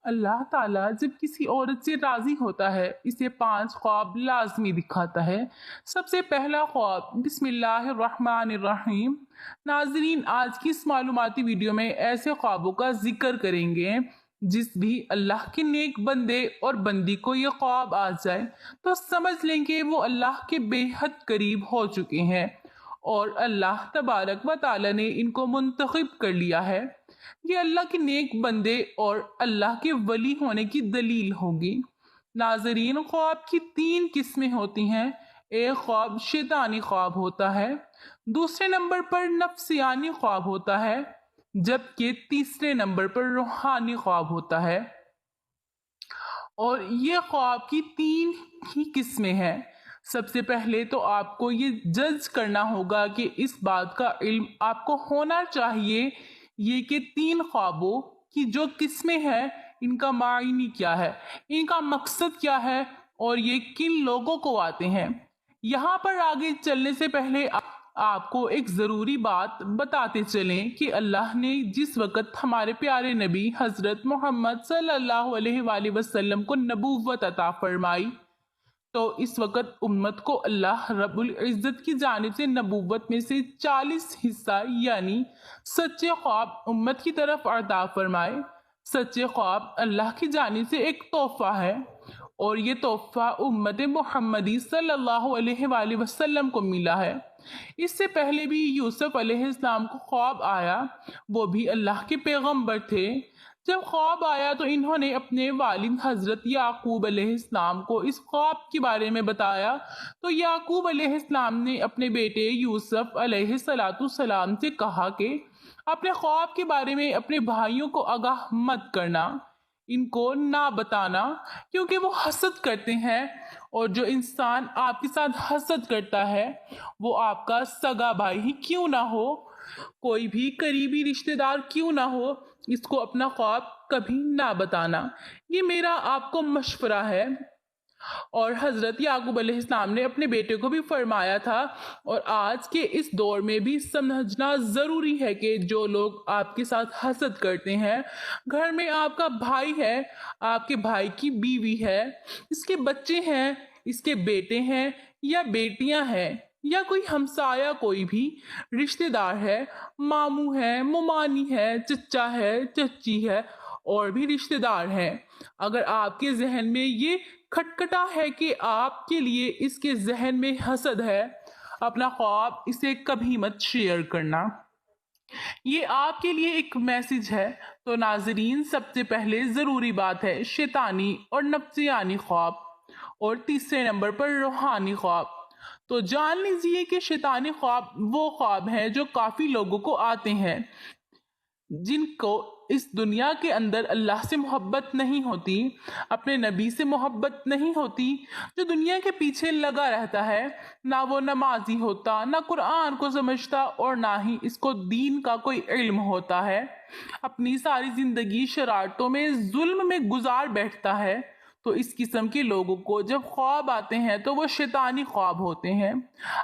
اللہ تعالیٰ جب کسی عورت سے راضی ہوتا ہے اسے 5 خواب لازمی دکھاتا ہے۔ سب سے پہلا خواب، بسم اللہ الرحمن الرحیم۔ ناظرین، آج کی اس معلوماتی ویڈیو میں ایسے خوابوں کا ذکر کریں گے جس بھی اللہ کے نیک بندے اور بندی کو یہ خواب آ جائے تو سمجھ لیں کہ وہ اللہ کے بے حد قریب ہو چکے ہیں اور اللہ تبارک و تعالیٰ نے ان کو منتخب کر لیا ہے۔ یہ اللہ کے نیک بندے اور اللہ کے ولی ہونے کی دلیل ہوگی۔ ناظرین، خواب کی 3 قسمیں ہوتی ہیں۔ ایک خواب شیطانی خواب ہوتا ہے، دوسرے نمبر پر نفسیانی خواب ہوتا ہے، جبکہ تیسرے نمبر پر روحانی خواب ہوتا ہے۔ اور یہ خواب کی 3 ہی قسمیں ہیں۔ سب سے پہلے تو آپ کو یہ جج کرنا ہوگا کہ اس بات کا علم آپ کو ہونا چاہیے یہ کہ 3 خوابوں کی جو قسمیں ہیں ان کا معنی کیا ہے، ان کا مقصد کیا ہے اور یہ کن لوگوں کو آتے ہیں۔ یہاں پر آگے چلنے سے پہلے آپ کو ایک ضروری بات بتاتے چلیں کہ اللہ نے جس وقت ہمارے پیارے نبی حضرت محمد صلی اللہ علیہ وآلہ وسلم کو نبوت عطا فرمائی تو اس وقت امت کو اللہ رب العزت کی جانب سے نبوت میں سے 40 حصہ یعنی سچے خواب امت کی طرف عطا فرمائے۔ سچے خواب اللہ کی جانب سے ایک تحفہ ہے اور یہ تحفہ امت محمدی صلی اللہ علیہ وآلہ وسلم کو ملا ہے۔ اس سے پہلے بھی یوسف علیہ السلام کو خواب آیا، وہ بھی اللہ کے پیغمبر تھے۔ جب خواب آیا تو انہوں نے اپنے والد حضرت یعقوب علیہ السلام کو اس خواب کے بارے میں بتایا تو یعقوب علیہ السلام نے اپنے بیٹے یوسف علیہ السلام سے کہا کہ اپنے خواب کے بارے میں اپنے بھائیوں کو آگاہ مت کرنا، ان کو نہ بتانا، کیونکہ وہ حسد کرتے ہیں اور جو انسان آپ کے ساتھ حسد کرتا ہے وہ آپ کا سگا بھائی ہی کیوں نہ ہو، کوئی بھی قریبی رشتہ دار کیوں نہ ہو، اس کو اپنا خواب کبھی نہ بتانا۔ یہ میرا آپ کو مشورہ ہے۔ اور حضرت یعقوب علیہ السلام نے اپنے بیٹے کو بھی فرمایا تھا اور آج کے اس دور میں بھی سمجھنا ضروری ہے کہ جو لوگ آپ کے ساتھ حسد کرتے ہیں، گھر میں آپ کا بھائی ہے، آپ کے بھائی کی بیوی ہے، اس کے بچے ہیں، اس کے بیٹے ہیں یا بیٹیاں ہیں یا کوئی ہمسایہ کوئی بھی رشتہ دار ہے، ماموں ہے، ممانی ہے، چچا ہے، چچی ہے اور بھی رشتہ دار ہیں، اگر آپ کے ذہن میں یہ کھٹکھٹا ہے کہ آپ کے لیے اس کے ذہن میں حسد ہے، اپنا خواب اسے کبھی مت شیئر کرنا۔ یہ آپ کے لیے ایک میسج ہے۔ تو ناظرین، سب سے پہلے ضروری بات ہے شیطانی اور نفسیانی خواب اور تیسرے نمبر پر روحانی خواب۔ تو جان لیجئے کہ شیطانی خواب وہ خواب ہیں جو کافی لوگوں کو آتے ہیں جن کو اس دنیا کے اندر اللہ سے محبت نہیں ہوتی، اپنے نبی سے محبت نہیں ہوتی، جو دنیا کے پیچھے لگا رہتا ہے، نہ وہ نمازی ہوتا، نہ قرآن کو سمجھتا اور نہ ہی اس کو دین کا کوئی علم ہوتا ہے، اپنی ساری زندگی شرارتوں میں ظلم میں گزار بیٹھتا ہے، تو اس قسم کے لوگوں کو جب خواب آتے ہیں تو وہ شیطانی خواب ہوتے ہیں۔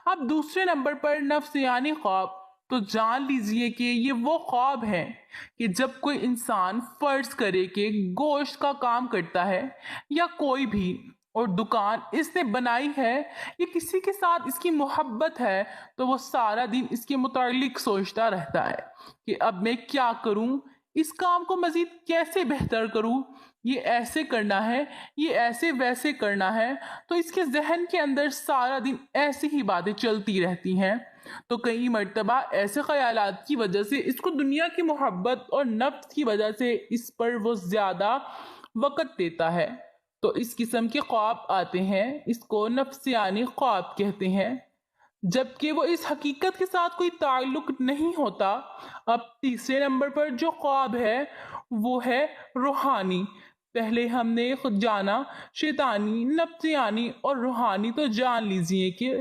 اب دوسرے نمبر پر نفسیانی خواب، تو جان لیجئے کہ یہ وہ خواب ہے کہ جب کوئی انسان فرض کرے کہ گوشت کا کام کرتا ہے یا کوئی بھی اور دکان اس نے بنائی ہے یا کسی کے ساتھ اس کی محبت ہے تو وہ سارا دن اس کے متعلق سوچتا رہتا ہے کہ اب میں کیا کروں، اس کام کو مزید کیسے بہتر کروں، یہ ایسے کرنا ہے، یہ ایسے ویسے کرنا ہے، تو اس کے ذہن کے اندر سارا دن ایسی ہی باتیں چلتی رہتی ہیں۔ تو کئی مرتبہ ایسے خیالات کی وجہ سے اس کو دنیا کی محبت اور نفس کی وجہ سے اس پر وہ زیادہ وقت دیتا ہے، تو اس قسم کے خواب آتے ہیں، اس کو نفسیانی خواب کہتے ہیں، جبکہ وہ اس حقیقت کے ساتھ کوئی تعلق نہیں ہوتا۔ اب تیسرے نمبر پر جو خواب ہے وہ ہے روحانی۔ پہلے ہم نے خود جانا شیطانی، نفسیانی اور روحانی، تو جان لیجئے کہ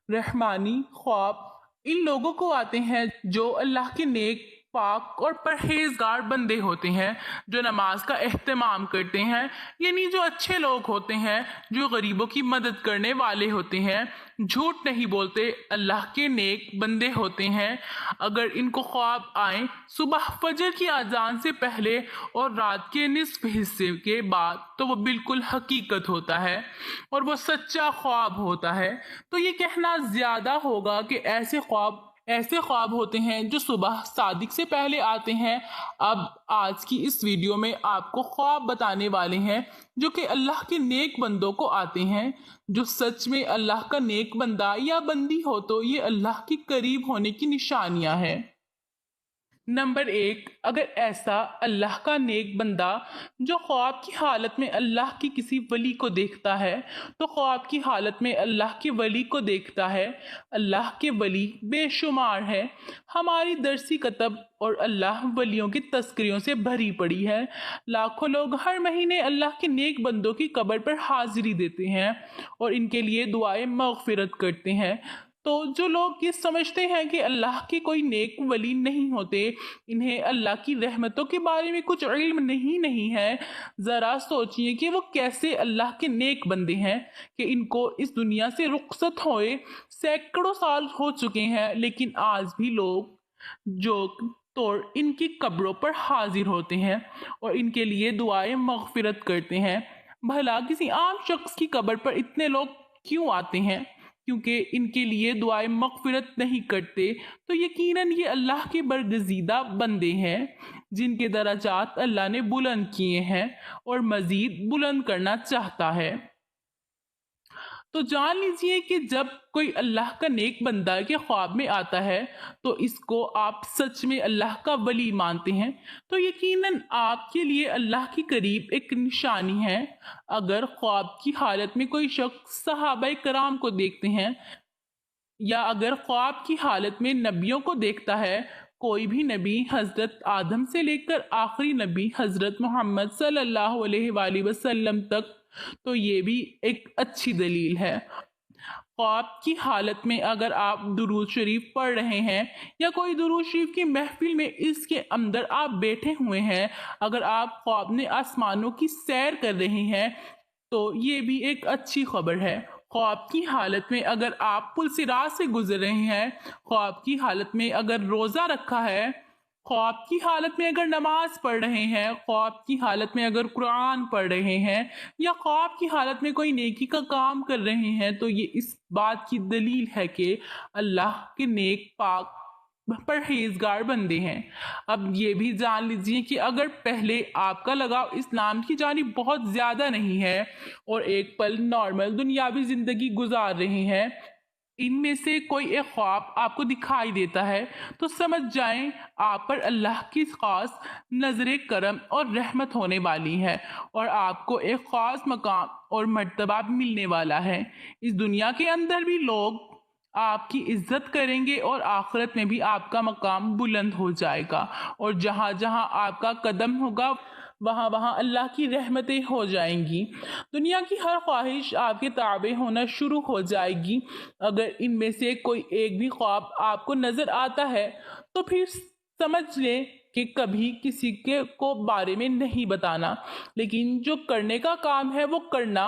رحمانی خواب ان لوگوں کو آتے ہیں جو اللہ کے نیک پاک اور پرہیزگار بندے ہوتے ہیں جو نماز کا اہتمام کرتے ہیں، یعنی جو اچھے لوگ ہوتے ہیں، جو غریبوں کی مدد کرنے والے ہوتے ہیں، جھوٹ نہیں بولتے، اللہ کے نیک بندے ہوتے ہیں۔ اگر ان کو خواب آئیں صبح فجر کی اذان سے پہلے اور رات کے نصف حصے کے بعد تو وہ بالکل حقیقت ہوتا ہے اور وہ سچا خواب ہوتا ہے۔ تو یہ کہنا زیادہ ہوگا کہ ایسے خواب ہوتے ہیں جو صبح صادق سے پہلے آتے ہیں۔ اب آج کی اس ویڈیو میں آپ کو خواب بتانے والے ہیں جو کہ اللہ کے نیک بندوں کو آتے ہیں۔ جو سچ میں اللہ کا نیک بندہ یا بندی ہو تو یہ اللہ کے قریب ہونے کی نشانیاں ہیں۔ نمبر 1، اگر ایسا اللہ کا نیک بندہ جو خواب کی حالت میں اللہ کی کسی ولی کو دیکھتا ہے تو خواب کی حالت میں اللہ کے ولی کو دیکھتا ہے۔ اللہ کے ولی بے شمار ہے۔ ہماری درسی کتب اور اللہ ولیوں کی تذکریوں سے بھری پڑی ہے۔ لاکھوں لوگ ہر مہینے اللہ کے نیک بندوں کی قبر پر حاضری دیتے ہیں اور ان کے لیے دعائیں مغفرت کرتے ہیں۔ تو جو لوگ یہ سمجھتے ہیں کہ اللہ کے کوئی نیک ولی نہیں ہوتے، انہیں اللہ کی رحمتوں کے بارے میں کچھ علم نہیں ہے، ذرا سوچئے کہ وہ کیسے اللہ کے نیک بندے ہیں کہ ان کو اس دنیا سے رخصت ہوئے سینکڑوں سال ہو چکے ہیں، لیکن آج بھی لوگ جو طور ان کی قبروں پر حاضر ہوتے ہیں اور ان کے لیے دعائیں مغفرت کرتے ہیں۔ بھلا کسی عام شخص کی قبر پر اتنے لوگ کیوں آتے ہیں؟ کیونکہ ان کے لیے دعائیں مغفرت نہیں کرتے، تو یقیناً یہ اللہ کے برگزیدہ بندے ہیں جن کے درجات اللہ نے بلند کیے ہیں اور مزید بلند کرنا چاہتا ہے۔ تو جان لیجئے کہ جب کوئی اللہ کا نیک بندہ کے خواب میں آتا ہے تو اس کو آپ سچ میں اللہ کا ولی مانتے ہیں، تو یقیناً آپ کے لیے اللہ کے قریب ایک نشانی ہے۔ اگر خواب کی حالت میں کوئی شخص صحابہ کرام کو دیکھتے ہیں یا اگر خواب کی حالت میں نبیوں کو دیکھتا ہے، کوئی بھی نبی حضرت آدم سے لے کر آخری نبی حضرت محمد صلی اللہ علیہ وآلہ وسلم تک، تو یہ بھی ایک اچھی دلیل ہے۔ خواب کی حالت میں اگر آپ درود شریف پڑھ رہے ہیں یا کوئی درود شریف کی محفل میں اس کے اندر آپ بیٹھے ہوئے ہیں، اگر آپ خواب میں آسمانوں کی سیر کر رہے ہیں تو یہ بھی ایک اچھی خبر ہے۔ خواب کی حالت میں اگر آپ پل صراط سے گزر رہے ہیں، خواب کی حالت میں اگر روزہ رکھا ہے، خواب کی حالت میں اگر نماز پڑھ رہے ہیں، خواب کی حالت میں اگر قرآن پڑھ رہے ہیں یا خواب کی حالت میں کوئی نیکی کا کام کر رہے ہیں، تو یہ اس بات کی دلیل ہے کہ اللہ کے نیک پاک پرہیزگار بندے ہیں۔ اب یہ بھی جان لیجئے کہ اگر پہلے آپ کا لگاؤ اسلام کی جانب بہت زیادہ نہیں ہے اور ایک پل نارمل دنیاوی زندگی گزار رہے ہیں، ان میں سے کوئی ایک خواب آپ کو دکھائی دیتا ہے تو سمجھ جائیں آپ پر اللہ کی خاص نظر کرم اور رحمت ہونے والی ہے اور آپ کو ایک خاص مقام اور مرتبہ ملنے والا ہے۔ اس دنیا کے اندر بھی لوگ آپ کی عزت کریں گے اور آخرت میں بھی آپ کا مقام بلند ہو جائے گا، اور جہاں جہاں آپ کا قدم ہوگا وہاں وہاں اللہ کی رحمتیں ہو جائیں گی۔ دنیا کی ہر خواہش آپ کے تابع ہونا شروع ہو جائے گی۔ اگر ان میں سے کوئی ایک بھی خواب آپ کو نظر آتا ہے تو پھر سمجھ لیں کہ کبھی کسی کو بارے میں نہیں بتانا، لیکن جو کرنے کا کام ہے وہ کرنا،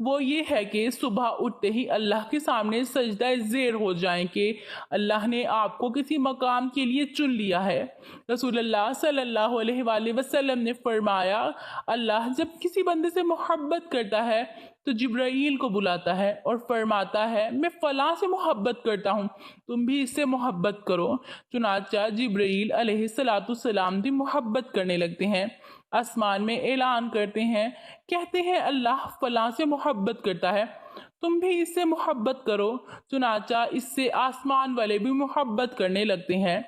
وہ یہ ہے کہ صبح اٹھتے ہی اللہ کے سامنے سجدہ زیر ہو جائیں کہ اللہ نے آپ کو کسی مقام کے لیے چن لیا ہے۔ رسول اللہ صلی اللہ علیہ وآلہ وسلم نے فرمایا، اللہ جب کسی بندے سے محبت کرتا ہے تو جبرائیل کو بلاتا ہے اور فرماتا ہے میں فلاں سے محبت کرتا ہوں، تم بھی اس سے محبت کرو۔ چنانچہ جبرائیل علیہ السلام بھی محبت کرنے لگتے ہیں، آسمان میں اعلان کرتے ہیں، کہتے ہیں اللہ فلاں سے محبت کرتا ہے، تم بھی اس سے محبت کرو۔ چنانچہ اس سے آسمان والے بھی محبت کرنے لگتے ہیں،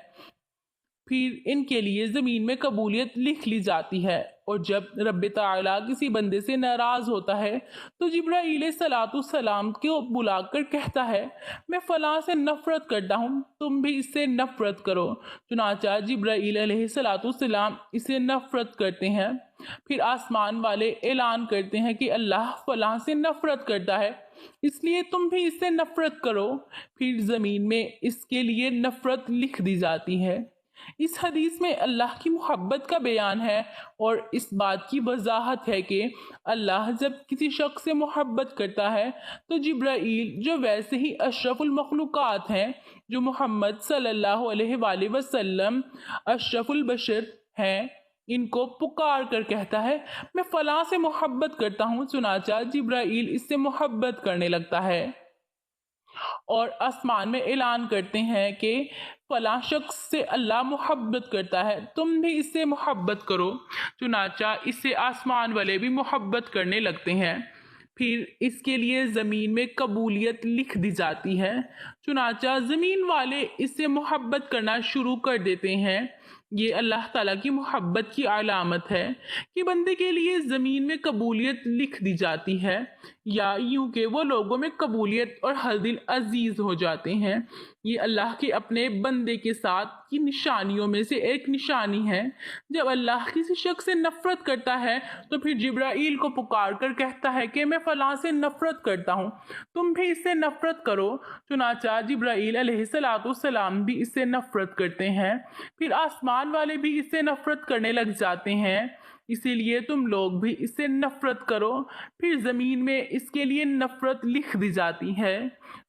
پھر ان کے لیے زمین میں قبولیت لکھ لی جاتی ہے۔ اور جب رب تعالیٰ کسی بندے سے ناراض ہوتا ہے تو جبرائیل السلام کو بلا کر کہتا ہے میں فلاں سے نفرت کرتا ہوں، تم بھی اس سے نفرت کرو۔ چنانچہ جبرائیل علیہ السلام اسے نفرت کرتے ہیں، پھر آسمان والے اعلان کرتے ہیں کہ اللہ فلاں سے نفرت کرتا ہے، اس لیے تم بھی اس سے نفرت کرو، پھر زمین میں اس کے لیے نفرت لکھ دی جاتی ہے۔ اس حدیث میں اللہ کی محبت کا بیان ہے اور اس بات کی وضاحت ہے کہ اللہ جب کسی شخص سے محبت کرتا ہے تو جبرائیل جو ویسے ہی اشرف المخلوقات ہیں، جو محمد صلی اللہ علیہ وآلہ وسلم اشرف البشر ہیں، ان کو پکار کر کہتا ہے میں فلاں سے محبت کرتا ہوں، چنانچہ جبرائیل اس سے محبت کرنے لگتا ہے اور آسمان میں اعلان کرتے ہیں کہ فلاں شخص سے اللہ محبت کرتا ہے، تم بھی اس سے محبت کرو، چنانچہ اس سے آسمان والے بھی محبت کرنے لگتے ہیں۔ پھر اس کے لیے زمین میں قبولیت لکھ دی جاتی ہے، چنانچہ زمین والے اس سے محبت کرنا شروع کر دیتے ہیں۔ یہ اللہ تعالیٰ کی محبت کی علامت ہے کہ بندے کے لیے زمین میں قبولیت لکھ دی جاتی ہے، یا یوں کہ وہ لوگوں میں قبولیت اور ہر دل عزیز ہو جاتے ہیں۔ یہ اللہ کے اپنے بندے کے ساتھ کی نشانیوں میں سے ایک نشانی ہے۔ جب اللہ کسی شخص سے نفرت کرتا ہے تو پھر جبرائیل کو پکار کر کہتا ہے کہ میں فلاں سے نفرت کرتا ہوں، تم بھی اس سے نفرت کرو، چنانچہ جبرائیل علیہ السلام بھی اس سے نفرت کرتے ہیں، پھر آسمان والے بھی اس سے نفرت کرنے لگ جاتے ہیں، اسی لیے تم لوگ بھی اس سے نفرت کرو۔ پھر زمین میں اس کے لیے نفرت لکھ دی جاتی ہے،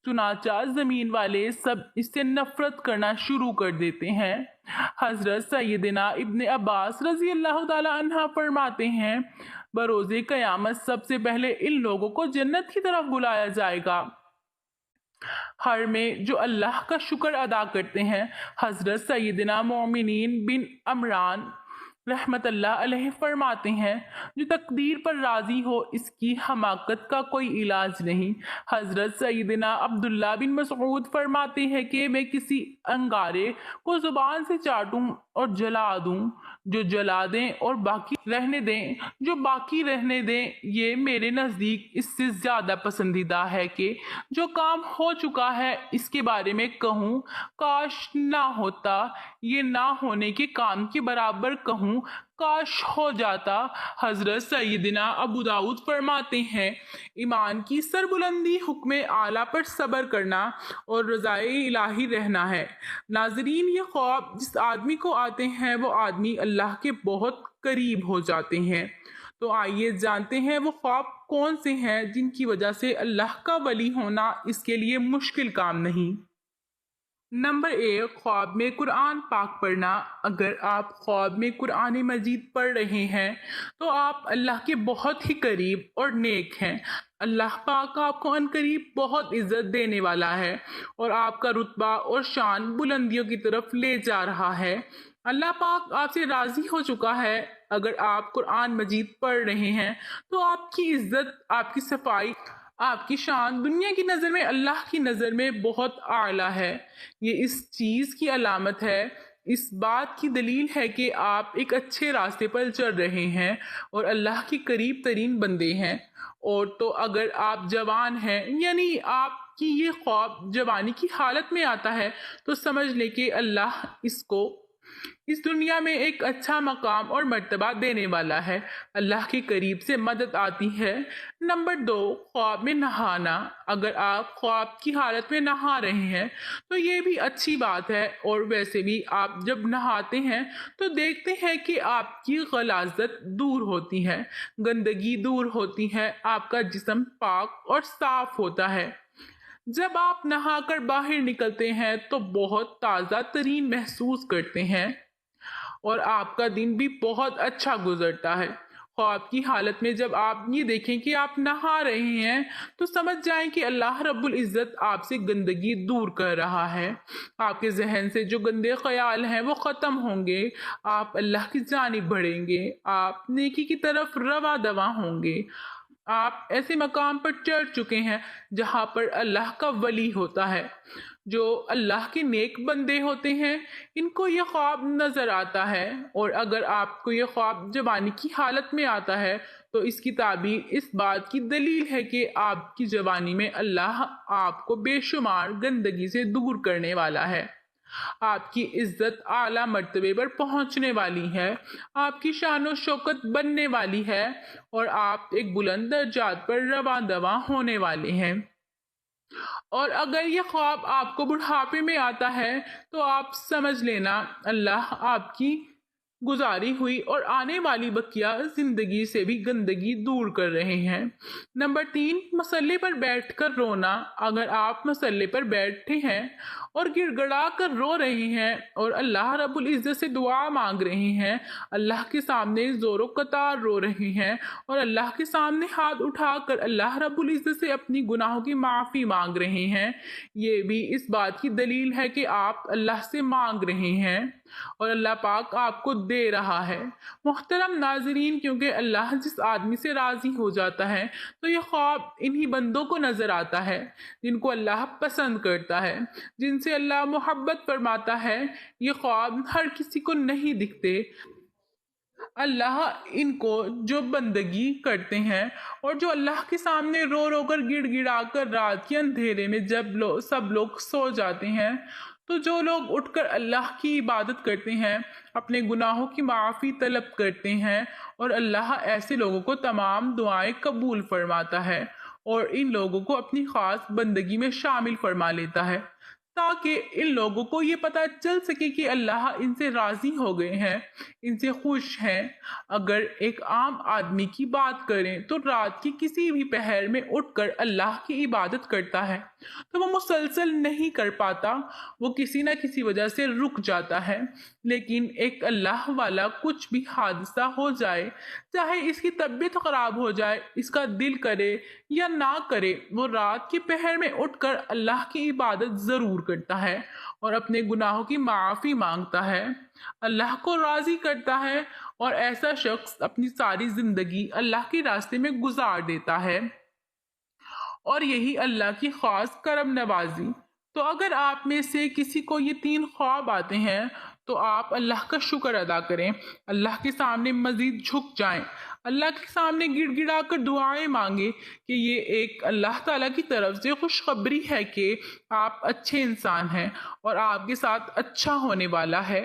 چنانچہ زمین والے سب اس سے نفرت کرنا شروع کر دیتے ہیں۔ حضرت سیدنا ابن عباس رضی اللہ تعالی عنہ فرماتے ہیں بروز قیامت سب سے پہلے ان لوگوں کو جنت کی طرف بلایا جائے گا ہر میں جو اللہ کا شکر ادا کرتے ہیں۔ حضرت سیدنا مومنین بن عمران رحمت اللہ علیہ فرماتے ہیں جو تقدیر پر راضی ہو اس کی حماقت کا کوئی علاج نہیں۔ حضرت سیدنا عبداللہ بن مسعود فرماتے ہیں کہ میں کسی انگارے کو زبان سے چاٹوں اور جلا دوں، جو جلا دیں اور باقی رہنے دیں، جو باقی رہنے دیں، یہ میرے نزدیک اس سے زیادہ پسندیدہ ہے کہ جو کام ہو چکا ہے اس کے بارے میں کہوں کاش نہ ہوتا، یہ نہ ہونے کے کام کے برابر کہوں کاش ہو جاتا۔ حضرت سیدنا ابو داؤد فرماتے ہیں ایمان کی سربلندی حکم اعلیٰ پر صبر کرنا اور رضائے الہی رہنا ہے۔ ناظرین، یہ خواب جس آدمی کو آتے ہیں وہ آدمی اللہ کے بہت قریب ہو جاتے ہیں۔ تو آئیے جانتے ہیں وہ خواب کون سے ہیں جن کی وجہ سے اللہ کا ولی ہونا اس کے لیے مشکل کام نہیں۔ نمبر 1، خواب میں قرآن پاک پڑھنا۔ اگر آپ خواب میں قرآن مجید پڑھ رہے ہیں تو آپ اللہ کے بہت ہی قریب اور نیک ہیں۔ اللہ پاک آپ کو ان قریب بہت عزت دینے والا ہے اور آپ کا رتبہ اور شان بلندیوں کی طرف لے جا رہا ہے۔ اللہ پاک آپ سے راضی ہو چکا ہے۔ اگر آپ قرآن مجید پڑھ رہے ہیں تو آپ کی عزت، آپ کی صفائی، آپ کی شان دنیا کی نظر میں اللہ کی نظر میں بہت اعلیٰ ہے۔ یہ اس چیز کی علامت ہے، اس بات کی دلیل ہے کہ آپ ایک اچھے راستے پر چل رہے ہیں اور اللہ کے قریب ترین بندے ہیں۔ اور تو اگر آپ جوان ہیں، یعنی آپ کی یہ خواب جوانی کی حالت میں آتا ہے، تو سمجھ لیں کہ اللہ اس کو اس دنیا میں ایک اچھا مقام اور مرتبہ دینے والا ہے، اللہ کے قریب سے مدد آتی ہے۔ نمبر 2، خواب میں نہانا۔ اگر آپ خواب کی حالت میں نہا رہے ہیں تو یہ بھی اچھی بات ہے، اور ویسے بھی آپ جب نہاتے ہیں تو دیکھتے ہیں کہ آپ کی غلاظت دور ہوتی ہے، گندگی دور ہوتی ہے، آپ کا جسم پاک اور صاف ہوتا ہے۔ جب آپ نہا کر باہر نکلتے ہیں تو بہت تازہ ترین محسوس کرتے ہیں اور آپ کا دن بھی بہت اچھا گزرتا ہے۔ خواب کی حالت میں جب آپ یہ دیکھیں کہ آپ نہا رہے ہیں تو سمجھ جائیں کہ اللہ رب العزت آپ سے گندگی دور کر رہا ہے، آپ کے ذہن سے جو گندے خیال ہیں وہ ختم ہوں گے، آپ اللہ کی جانب بڑھیں گے، آپ نیکی کی طرف رواں دواں ہوں گے، آپ ایسے مقام پر چڑھ چکے ہیں جہاں پر اللہ کا ولی ہوتا ہے۔ جو اللہ کے نیک بندے ہوتے ہیں ان کو یہ خواب نظر آتا ہے، اور اگر آپ کو یہ خواب جوانی کی حالت میں آتا ہے تو اس کی تعبیر اس بات کی دلیل ہے کہ آپ کی جوانی میں اللہ آپ کو بے شمار گندگی سے دور کرنے والا ہے، آپ کی عزت اعلیٰ مرتبے پر پہنچنے والی ہے، آپ کی شان و شوکت بننے والی ہے اور آپ ایک بلند درجات پر رواں دواں ہونے والے ہیں۔ اور اگر یہ خواب آپ کو بڑھاپے میں آتا ہے تو آپ سمجھ لینا اللہ آپ کی گزاری ہوئی اور آنے والی بقیہ زندگی سے بھی گندگی دور کر رہے ہیں۔ نمبر 3، مسلے پر بیٹھ کر رونا۔ اگر آپ مسلے پر بیٹھے ہیں اور گڑ گڑا کر رو رہے ہیں اور اللہ رب العزت سے دعا مانگ رہے ہیں، اللہ کے سامنے زور و قطار رو رہے ہیں اور اللہ کے سامنے ہاتھ اٹھا کر اللہ رب العزت سے اپنی گناہوں کی معافی مانگ رہے ہیں، یہ بھی اس بات کی دلیل ہے کہ آپ اللہ سے مانگ رہے ہیں اور اللہ پاک آپ کو دے رہا ہے۔ محترم ناظرین، کیونکہ اللہ جس آدمی سے راضی ہو جاتا ہے تو یہ خواب انہی بندوں کو نظر آتا ہے جن کو اللہ پسند کرتا ہے، جن سے اللہ محبت فرماتا ہے۔ یہ خواب ہر کسی کو نہیں دکھتے۔ اللہ ان کو جو بندگی کرتے ہیں اور جو اللہ کے سامنے رو رو کر گڑ گڑا کر رات کے اندھیرے میں جب سب لوگ سو جاتے ہیں، تو جو لوگ اٹھ کر اللہ کی عبادت کرتے ہیں، اپنے گناہوں کی معافی طلب کرتے ہیں، اور اللہ ایسے لوگوں کو تمام دعائیں قبول فرماتا ہے اور ان لوگوں کو اپنی خاص بندگی میں شامل فرما لیتا ہے، تاکہ ان لوگوں کو یہ پتہ چل سکے کہ اللہ ان سے راضی ہو گئے ہیں، ان سے خوش ہیں۔ اگر ایک عام آدمی کی بات کریں تو رات کی کسی بھی پہر میں اٹھ کر اللہ کی عبادت کرتا ہے تو وہ مسلسل نہیں کر پاتا، وہ کسی نہ کسی وجہ سے رک جاتا ہے، لیکن ایک اللہ والا کچھ بھی حادثہ ہو جائے، چاہے اس کی طبیعت خراب ہو جائے، اس کا دل کرے یا نہ کرے، وہ رات کی پہر میں اٹھ کر اللہ کی عبادت ضرور کرتا ہے اور اپنے گناہوں کی معافی مانگتا ہے، اللہ کو راضی کرتا ہے، اور ایسا شخص اپنی ساری زندگی اللہ کے راستے میں گزار دیتا ہے، اور یہی اللہ کی خاص کرم نوازی۔ تو اگر آپ میں سے کسی کو یہ 3 خواب آتے ہیں تو آپ اللہ کا شکر ادا کریں، اللہ کے سامنے مزید جھک جائیں، اللہ کے سامنے گڑ گڑا کر دعائیں مانگیں کہ یہ ایک اللہ تعالیٰ کی طرف سے خوشخبری ہے کہ آپ اچھے انسان ہیں اور آپ کے ساتھ اچھا ہونے والا ہے۔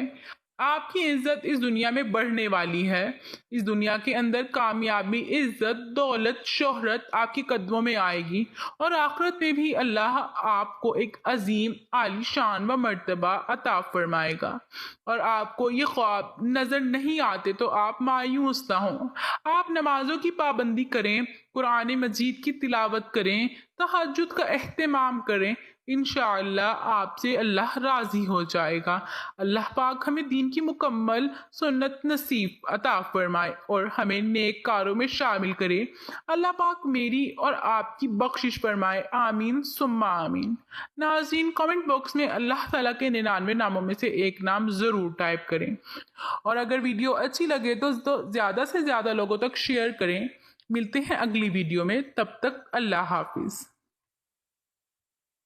آپ کی عزت اس دنیا میں بڑھنے والی ہے، اس دنیا کے اندر کامیابی، عزت، دولت، شہرت آپ کے قدموں میں آئے گی، اور آخرت میں بھی اللہ آپ کو ایک عظیم عالی شان و مرتبہ عطا فرمائے گا۔ اور آپ کو یہ خواب نظر نہیں آتے تو آپ مایوس نہ ہوں، آپ نمازوں کی پابندی کریں، قرآن مجید کی تلاوت کریں، تہجد کا اہتمام کریں، انشاءاللہ آپ سے اللہ راضی ہو جائے گا۔ اللہ پاک ہمیں دین کی مکمل سنت نصیب عطا فرمائے اور ہمیں نیک کاروں میں شامل کرے۔ اللہ پاک میری اور آپ کی بخشش فرمائے، آمین ثم آمین۔ ناظرین، کامنٹ باکس میں اللہ تعالیٰ کے 99 ناموں میں سے ایک نام ضرور ٹائپ کریں، اور اگر ویڈیو اچھی لگے تو زیادہ سے زیادہ لوگوں تک شیئر کریں۔ ملتے ہیں اگلی ویڈیو میں، تب تک اللہ حافظ۔